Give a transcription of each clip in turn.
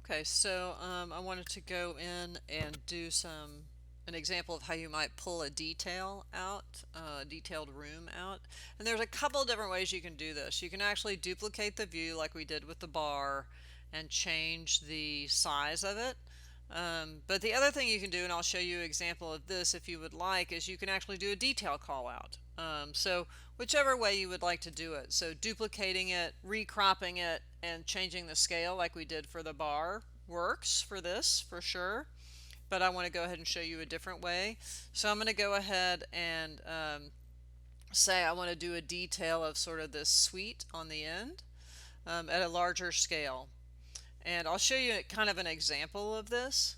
Okay, so I wanted to go in and do an example of how you might pull a detail out, a detailed room out. And there's a couple of different ways you can do this. You can actually duplicate the view like we did with the bar and change the size of it. But the other thing you can do, and I'll show you an example of this if you would like, is you can actually do a detail call out. So whichever way you would like to do it. So duplicating it, recropping it, and changing the scale like we did for the bar works for this for sure. But I want to go ahead and show you a different way. So I'm going to go ahead and say I want to do a detail of sort of this suite on the end at a larger scale. And I'll show you kind of an example of this.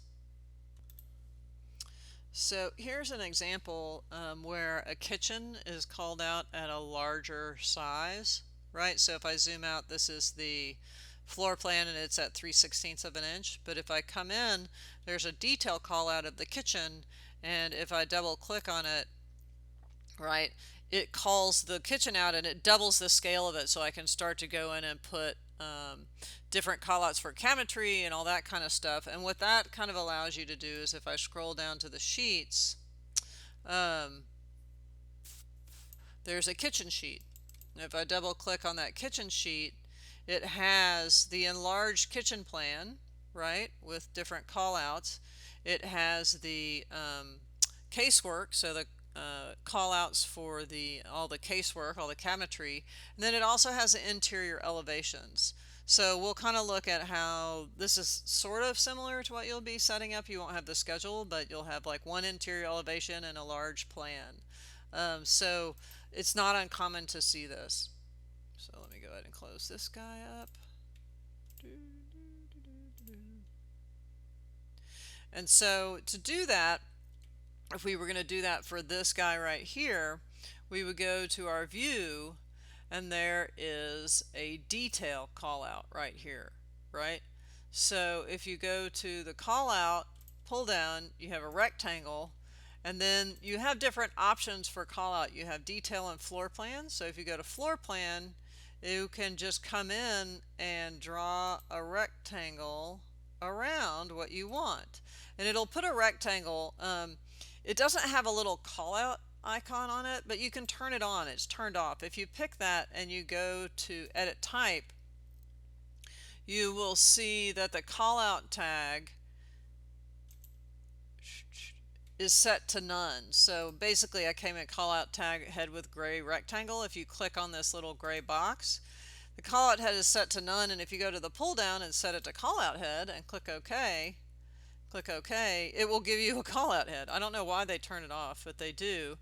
So here's an example where a kitchen is called out at a larger size, right? So if I zoom out, this is the floor plan and it's at 3/16 of an inch. But if I come in, there's a detail call out of the kitchen, and if I double click on it, right, it calls the kitchen out and it doubles the scale of it, so I can start to go in and put different callouts for cabinetry and all that kind of stuff. And what that kind of allows you to do is if I scroll down to the sheets, um, there's a kitchen sheet. And if I double click on that kitchen sheet, it has the enlarged kitchen plan, right, with different callouts. It has the casework, so the call outs for all the casework, all the cabinetry, and then it also has the interior elevations. So we'll kind of look at how this is sort of similar to what you'll be setting up. You won't have the schedule, but you'll have like one interior elevation and a large plan. So it's not uncommon to see this. So let me go ahead and close this guy up. And so to do that, if we were going to do that for this guy right here, we would go to our view, and there is a detail call out right here, right? So if you go to the call out, pull down, you have a rectangle, and then you have different options for call out. You have detail and floor plan. So if you go to floor plan, you can just come in and draw a rectangle around what you want. And it'll put a rectangle. It doesn't have a little call out icon on it, but you can turn it on. It's turned off. If you pick that and you go to edit type, you will see that the call out tag is set to none. So basically I came at call out tag head with gray rectangle. If you click on this little gray box, the call out head is set to none, and if you go to the pull down and set it to call out head and click OK, it will give you a call out head. I don't know why they turn it off, but they do.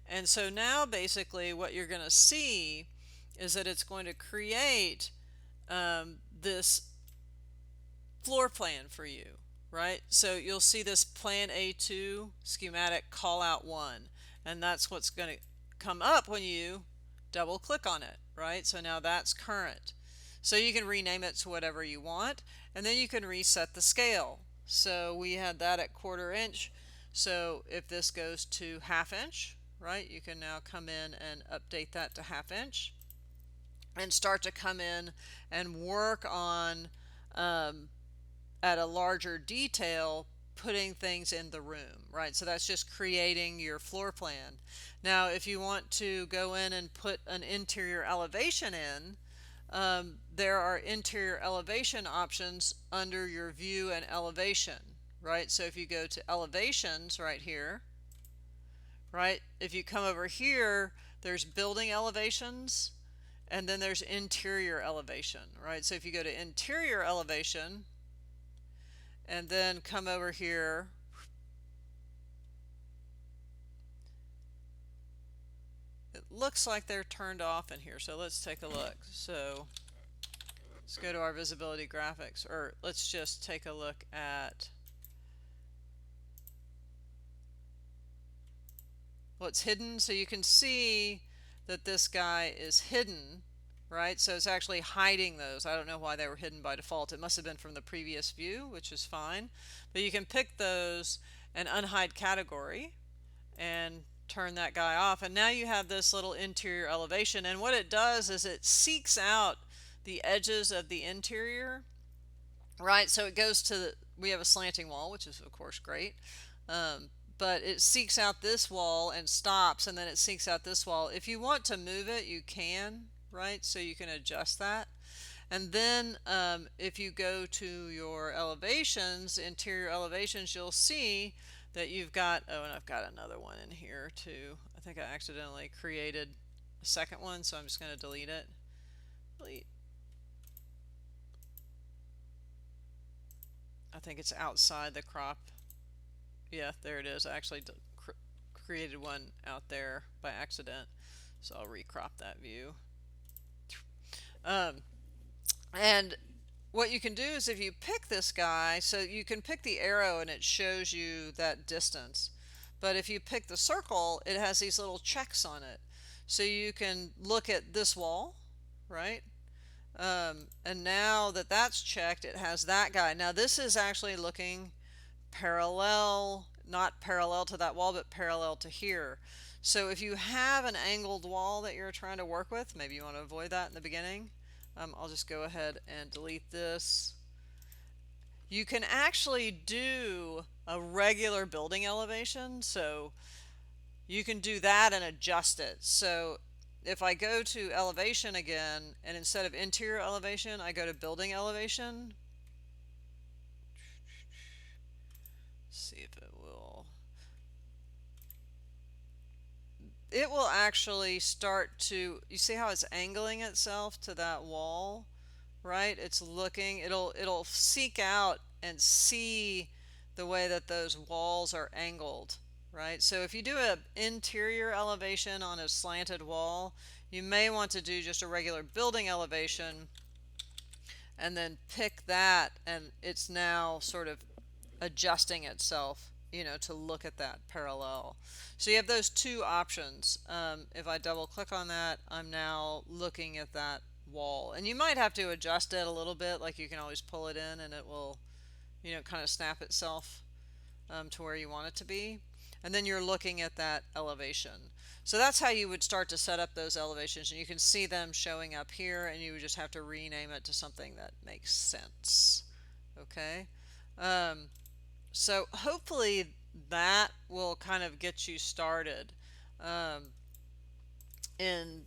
And so now basically what you're going to see is that it's going to create this floor plan for you, right? So you'll see this plan A2 schematic call out 1, and that's what's going to come up when you double click on it, right? So now that's current. So you can rename it to whatever you want, and then you can reset the scale. So we had that at 1/4 inch. So if this goes to 1/2 inch, right, you can now come in and update that to 1/2 inch and start to come in and work on at a larger detail putting things in the room, right? So that's just creating your floor plan. Now if you want to go in and put an interior elevation in, there are interior elevation options under your view and elevation, right? So if you go to elevations right here, right, if you come over here, there's building elevations and then there's interior elevation, right? So if you go to interior elevation and then come over here, it looks like they're turned off in here. So let's take a look. So let's go to our visibility graphics, or let's just take a look at what's hidden. So you can see that this guy is hidden, right? So it's actually hiding those. I don't know why they were hidden by default. It must have been from the previous view, which is fine. But you can pick those and unhide category and turn that guy off. And now you have this little interior elevation. And what it does is it seeks out the edges of the interior right? So it goes to we have a slanting wall, which is of course great. Um, but it seeks out this wall and stops, and then it seeks out this wall. If you want to move it, you can, right? So you can adjust that. And then if you go to your elevations, interior elevations, you'll see that you've got, oh, and I've got another one in here too. I think I accidentally created a second one, so I'm just going to delete it. Delete. I think it's outside the crop. Yeah, there it is. I actually created one out there by accident, so I'll recrop that view. Um, and what you can do is if you pick this guy, so you can pick the arrow and it shows you that distance. But if you pick the circle, it has these little checks on it. So you can look at this wall, right? And now that that's checked, it has that guy. Now this is actually looking parallel, not parallel to that wall, but parallel to here. So if you have an angled wall that you're trying to work with, maybe you want to avoid that in the beginning. I'll just go ahead and delete this. You can actually do a regular building elevation, so you can do that and adjust it. So if I go to elevation again, and instead of interior elevation, I go to building elevation. See if it will actually start to, you see how it's angling itself to that wall, right? It's looking, it'll seek out and see the way that those walls are angled, right? So if you do an interior elevation on a slanted wall, you may want to do just a regular building elevation and then pick that, and it's now sort of adjusting itself, to look at that parallel. So you have those two options. If I double click on that, I'm now looking at that wall. And you might have to adjust it a little bit, like you can always pull it in and it will, kind of snap itself to where you want it to be. And then you're looking at that elevation. So that's how you would start to set up those elevations. And you can see them showing up here, and you would just have to rename it to something that makes sense. Okay? So hopefully that will kind of get you started in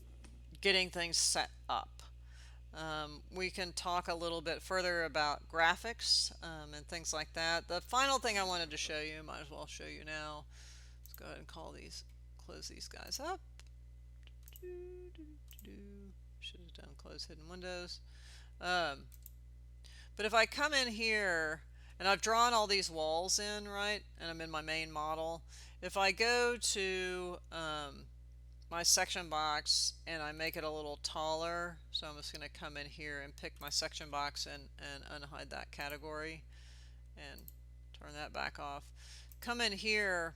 getting things set up. We can talk a little bit further about graphics and things like that. The final thing I wanted to show you, might as well show you now. Let's go ahead and close these guys up. Should have done close hidden windows. But if I come in here, and I've drawn all these walls in, right? And I'm in my main model. If I go to my section box and I make it a little taller, so I'm just going to come in here and pick my section box and unhide that category and turn that back off. Come in here,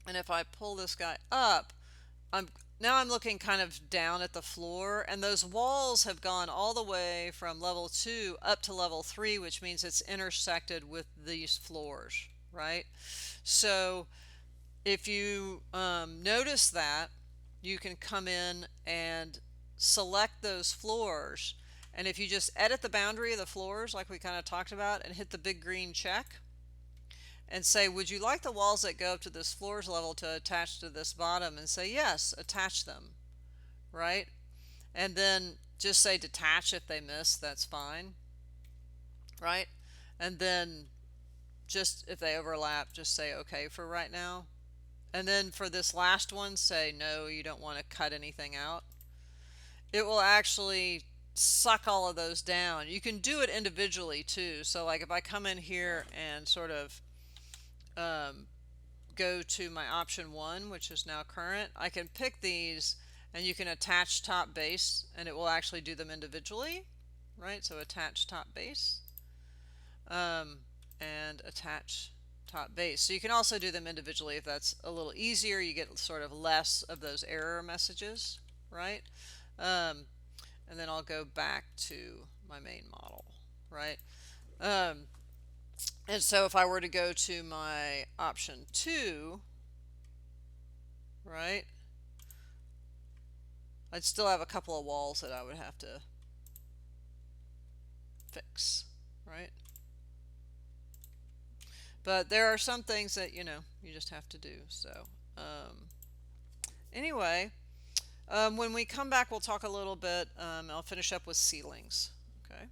and if I pull this guy up, now I'm looking kind of down at the floor, and those walls have gone all the way from level 2 up to level 3, which means it's intersected with these floors, right? So if you notice that, you can come in and select those floors, and if you just edit the boundary of the floors like we kind of talked about and hit the big green check and say, would you like the walls that go up to this floors level to attach to this bottom, and say yes, attach them, right? And then just say detach if they miss, that's fine, right? And then just if they overlap, just say okay for right now. And then for this last one, say no, you don't want to cut anything out. It will actually suck all of those down. You can do it individually too. So like if I come in here and sort of go to my option 1, which is now current, I can pick these and you can attach top base, and it will actually do them individually, right? So attach top base and attach top base. So you can also do them individually if that's a little easier. You get sort of less of those error messages, right? And then I'll go back to my main model, right? And so if I were to go to my option 2, right, I'd still have a couple of walls that I would have to fix, right? But there are some things that, you just have to do. So, anyway, when we come back, we'll talk a little bit. I'll finish up with ceilings. Okay.